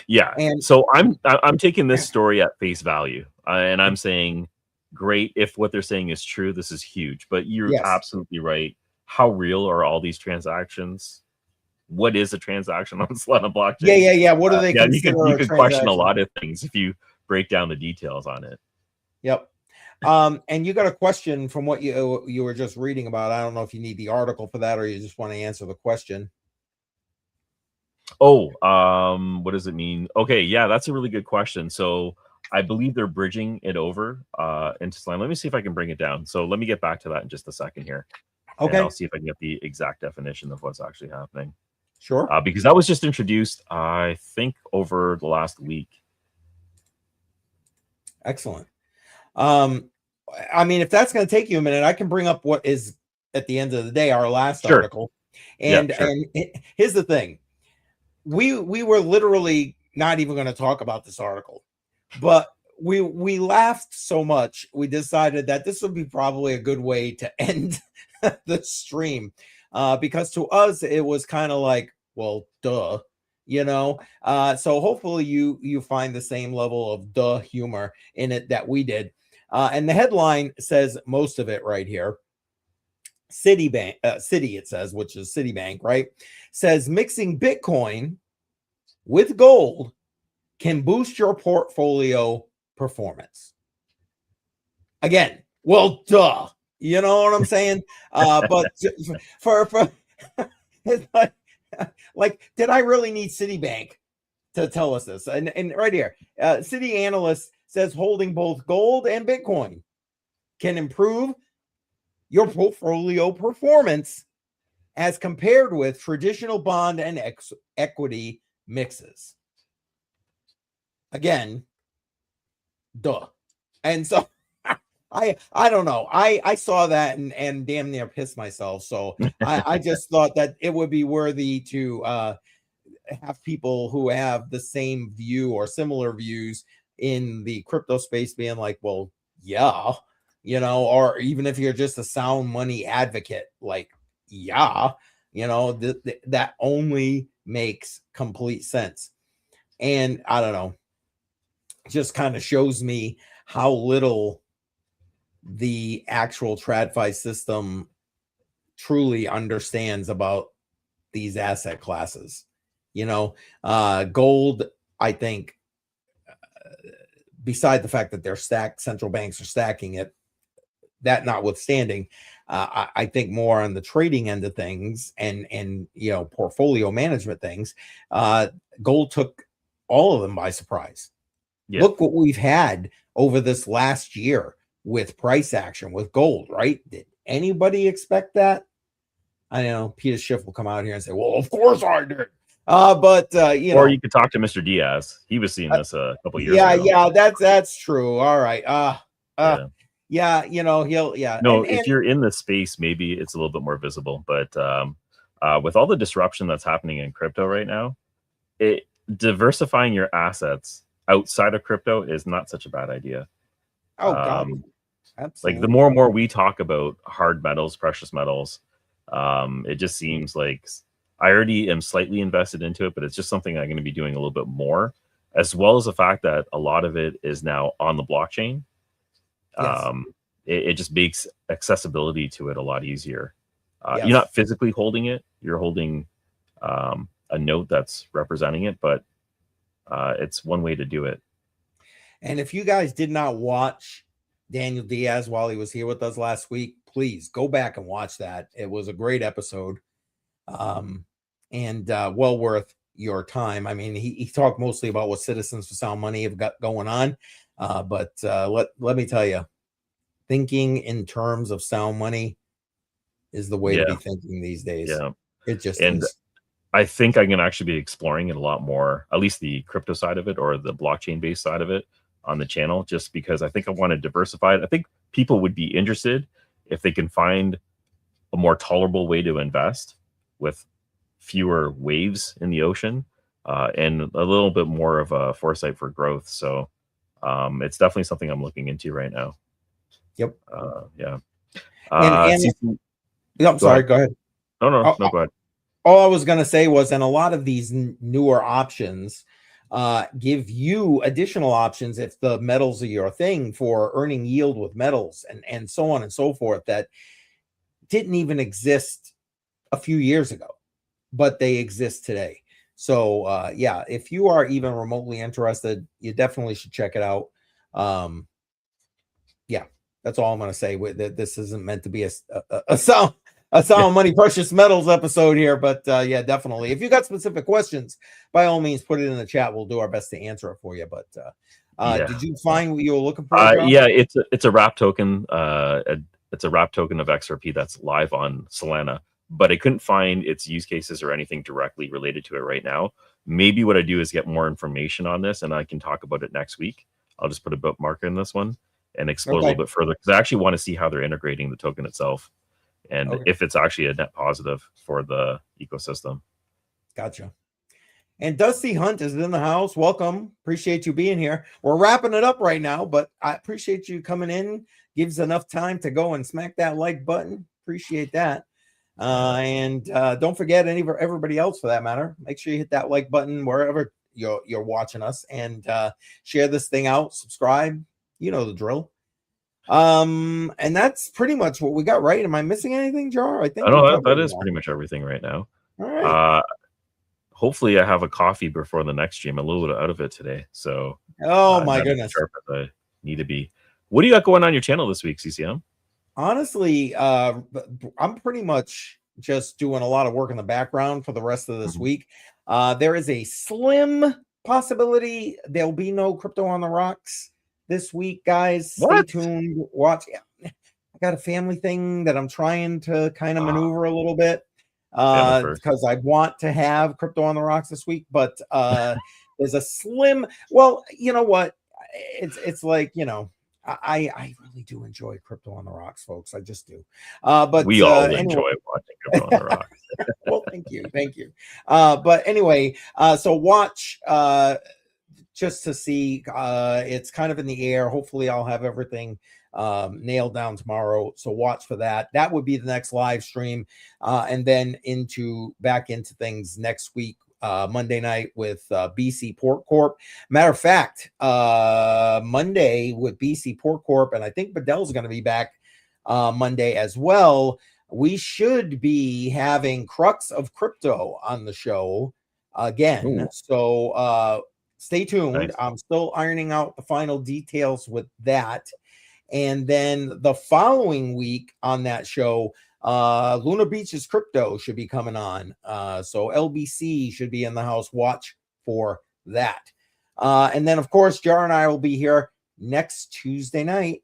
Yeah. And so I'm taking this story at face value, and I'm saying, great. If what they're saying is true, this is huge. But you're absolutely right. How real are all these transactions? What is a transaction on Solana blockchain? Yeah. What do they consider? You could question a lot of things if you break down the details on it. Yep. And you got a question from what you were just reading about. I don't know if you need the article for that or you just want to answer the question. Oh, what does it mean? Okay, yeah, that's a really good question. So I believe they're bridging it over into Solana. Let me see if I can bring it down. So let me get back to that in just a second here. Okay. And I'll see if I can get the exact definition of what's actually happening. Sure. Because that was just introduced, I think, over the last week. Excellent. I mean, if that's going to take you a minute, I can bring up what is at the end of the day our last article. And here's the thing. We were literally not even going to talk about this article. But we laughed so much, we decided that this would be probably a good way to end the stream, because to us it was kind of like, well, duh, you know. So hopefully you find the same level of duh humor in it that we did. And the headline says most of it right here. Citibank, Citi, it says, which is Citibank, right? Says mixing Bitcoin with gold can boost your portfolio performance. Again, well, duh. You know what I'm saying? But for it's like, did I really need Citibank to tell us this? And right here, Citi analyst says holding both gold and Bitcoin can improve your portfolio performance as compared with traditional bond and equity mixes. Again, duh. And so I don't know. I saw that and damn near pissed myself. So I just thought that it would be worthy to have people who have the same view or similar views in the crypto space being like, well, yeah, you know, or even if you're just a sound money advocate, like, yeah, you know, that only makes complete sense. And I don't know, just kind of shows me how little the actual TradFi system truly understands about these asset classes. You know, gold, I think, beside the fact that they're stacked, central banks are stacking it, that notwithstanding, I think more on the trading end of things and you know, portfolio management things, gold took all of them by surprise. Yeah. Look what we've had over this last year with price action with gold, right? Did anybody expect that? I know Peter Schiff will come out here and say, well, of course I did. But you know, or you could talk to Mr. Diaz. He was seeing this a couple years ago. Yeah, that's true. All right. Yeah, you know, no, if you're in the space, maybe it's a little bit more visible, but with all the disruption that's happening in crypto right now, diversifying your assets outside of crypto is not such a bad idea. Oh God, absolutely. Like the more and more we talk about hard metals, precious metals, it just seems like I already am slightly invested into it, but it's just something I'm going to be doing a little bit more, as well as the fact that a lot of it is now on the blockchain. Yes. It just makes accessibility to it a lot easier. Yes. You're not physically holding it; you're holding a note that's representing it, but it's one way to do it. And if you guys did not watch Daniel Diaz while he was here with us last week, please go back and watch that. It was a great episode, and well worth your time. I mean, he talked mostly about what Citizens for Sound Money have got going on, but let me tell you, thinking in terms of sound money is the way to be thinking these days. Yeah, it just is. I think I'm going to actually be exploring it a lot more, at least the crypto side of it or the blockchain based side of it on the channel, just because I think I want to diversify it. I think people would be interested if they can find a more tolerable way to invest with fewer waves in the ocean and a little bit more of a foresight for growth. So it's definitely something I'm looking into right now. Yep. Yeah. I'm sorry. Go ahead. No, go ahead. All I was going to say was, and a lot of these newer options give you additional options if the metals are your thing for earning yield with metals and so on and so forth that didn't even exist a few years ago, but they exist today. So yeah, if you are even remotely interested, you definitely should check it out. Yeah, that's all I'm going to say. This isn't meant to be a sound money precious metals episode here, but yeah, definitely. If you got specific questions, by all means, put it in the chat. We'll do our best to answer it for you. But did you find what you were looking for? Yeah, it's a wrap token. It's a wrap token of XRP that's live on Solana, but I couldn't find its use cases or anything directly related to it right now. Maybe what I do is get more information on this, and I can talk about it next week. I'll just put a bookmark in this one and explore a little bit further, because I actually want to see how they're integrating the token itself. And if it's actually a net positive for the ecosystem. Gotcha. And Dusty Hunt is in the house. Welcome. Appreciate you being here. We're wrapping it up right now, but I appreciate you coming in. Gives enough time to go and smack that like button. Appreciate that. And don't forget everybody else for that matter. Make sure you hit that like button wherever you're watching us, and share this thing out. Subscribe. You know the drill. And that's pretty much what we got, right? Am I missing anything, Jar? I think that is pretty much everything right now. All right. Hopefully I have a coffee before the next stream. I'm a little bit out of it today, so my goodness, sharp as I need to be. What do you got going on your channel this week, CCM? Honestly, I'm pretty much just doing a lot of work in the background for the rest of this week. There is a slim possibility there'll be no crypto on the rocks this week, guys. Stay tuned. Watch. I got a family thing that I'm trying to kind of maneuver a little bit because I want to have crypto on the rocks this week, but there's a slim. Well, you know what? It's like, you know, I really do enjoy crypto on the rocks, folks. I just do. But we all enjoy watching crypto on the rocks. Well, thank you. But anyway, so watch just to see. It's kind of in the air. Hopefully, I'll have everything nailed down tomorrow. So watch for that. That would be the next live stream, and then back into things next week. Monday night with BC Port Corp. Matter of fact, Monday with BC Port Corp, and I think Bedell's going to be back Monday as well. We should be having Crux of Crypto on the show again. Ooh. So stay tuned. Nice. I'm still ironing out the final details with that. And then the following week on that show, Luna Beach's Crypto should be coming on. So LBC should be in the house. Watch for that. And then, of course, Jar and I will be here next Tuesday night.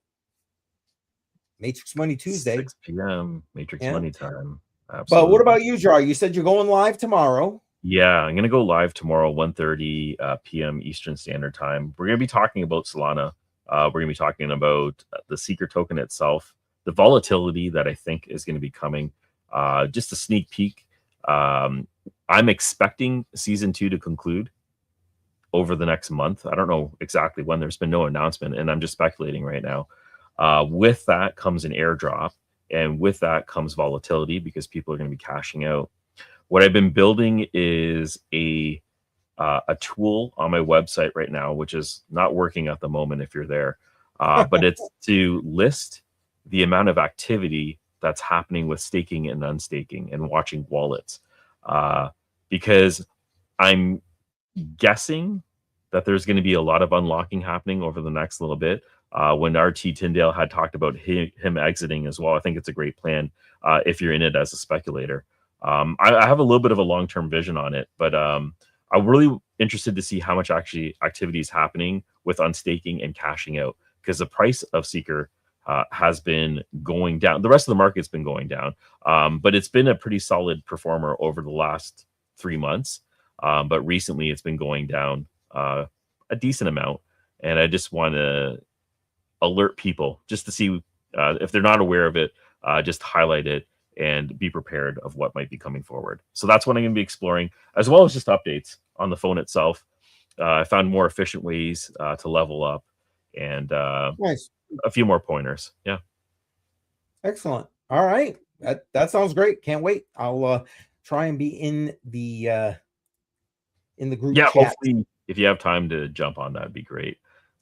Matrix Money Tuesday. 6 p.m. Matrix Money time. Absolutely. But what about you, Jar? You said you're going live tomorrow. Yeah, I'm going to go live tomorrow, 1:30 p.m. Eastern Standard Time. We're going to be talking about Solana. We're going to be talking about the Seeker token itself, the volatility that I think is going to be coming. Just a sneak peek. I'm expecting season 2 to conclude over the next month. I don't know exactly when. There's been no announcement, and I'm just speculating right now. With that comes an airdrop, and with that comes volatility because people are going to be cashing out. What I've been building is a tool on my website right now, which is not working at the moment if you're there, but it's to list the amount of activity that's happening with staking and unstaking and watching wallets, because I'm guessing that there's going to be a lot of unlocking happening over the next little bit. When RT Tyndale had talked about him exiting as well, I think it's a great plan if you're in it as a speculator. I have a little bit of a long-term vision on it, but I'm really interested to see how much actually activity is happening with unstaking and cashing out, because the price of Seeker has been going down. The rest of the market's been going down, but it's been a pretty solid performer over the last 3 months. But recently it's been going down a decent amount. And I just want to alert people just to see if they're not aware of it, just highlight it and be prepared of what might be coming forward. So that's what I'm going to be exploring, as well as just updates on the phone itself. I found more efficient ways to level up, and nice. A few more pointers. Yeah. Excellent. All right. That sounds great. Can't wait. I'll try and be in the group chat. Hopefully if you have time to jump on, that'd be great.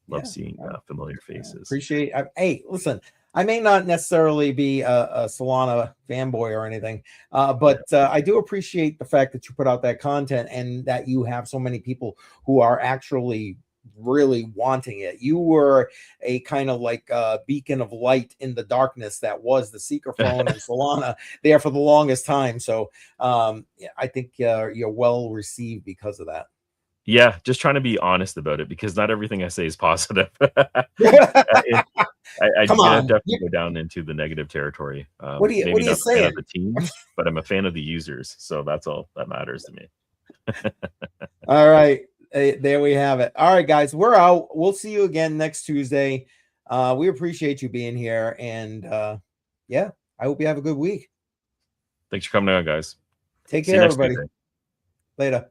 Love seeing familiar faces. Appreciate it. Hey, listen, I may not necessarily be a Solana fanboy or anything, but I do appreciate the fact that you put out that content and that you have so many people who are actually really wanting it. You were a kind of like a beacon of light in the darkness that was the Seeker phone and Solana there for the longest time. So I think you're well received because of that. Yeah, just trying to be honest about it, because not everything I say is positive. I definitely go down into the negative territory. What are you saying? Of the team, but I'm a fan of the users, so that's all that matters to me. All right, there we have it. All right, guys, we're out. We'll see you again next Tuesday. We appreciate you being here, and yeah, I hope you have a good week. Thanks for coming on, guys. Take care, everybody. Later.